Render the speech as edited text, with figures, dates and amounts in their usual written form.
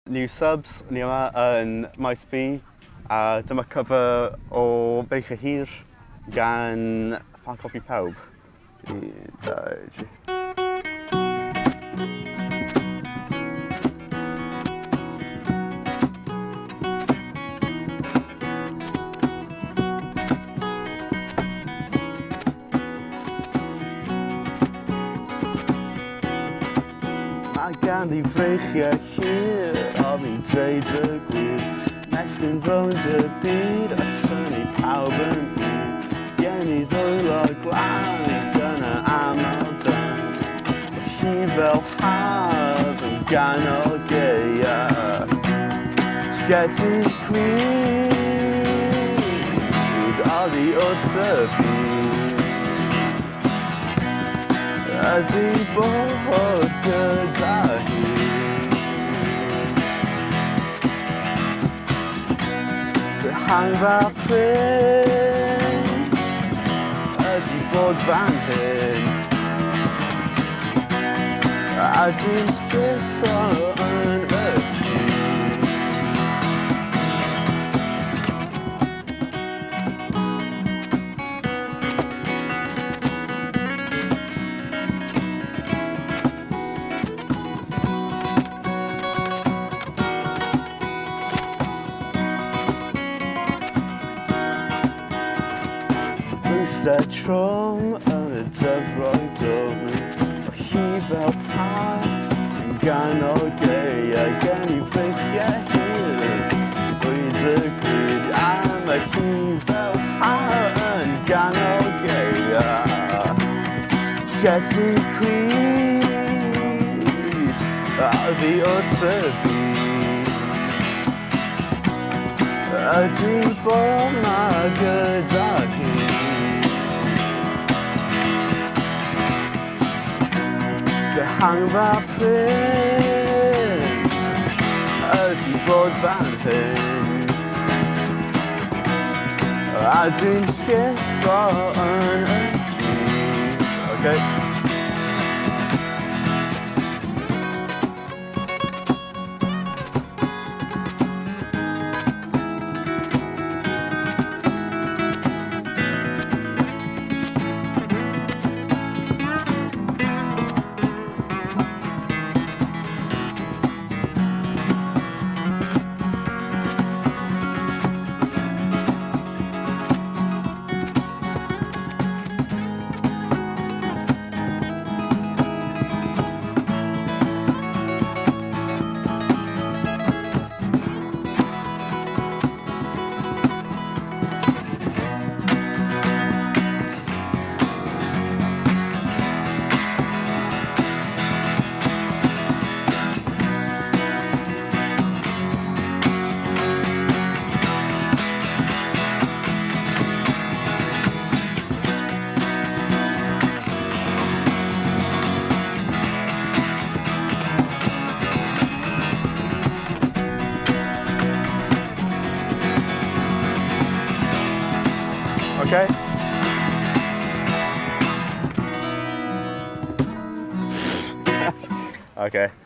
New Sybs, ni yma yn maes B, a dyma cover o Breichiau Hir gan Ffa Coffi Pawb. Mae gan i Breichiau Hir o fi dweud y gwir. Estyn rownd y byd a tynnu pawb yn hir. Gen i ddwylo glan gyna aml dan. Hi fel haf yn ganol geia. Get i clyd oddi wrth y byd. Ydy bod gyda hi. Hangfa pryn ydy bod fan hyn. A dwi'n llithro yn y byd. Pwysau trwm yn y dyfroi dwfn. O hi fel pan yn ganol geia. Gen i Breichiau Hir bwyd y gwyd. A mae hi fel pan yn ganol geia. Get i clyd oddi wrth y byd. Ydy bod ma gyda hi. Hangfa pryn ydy bod fan hyn. A dwi'n llithro yn y byd. Okay. Okay. Okay.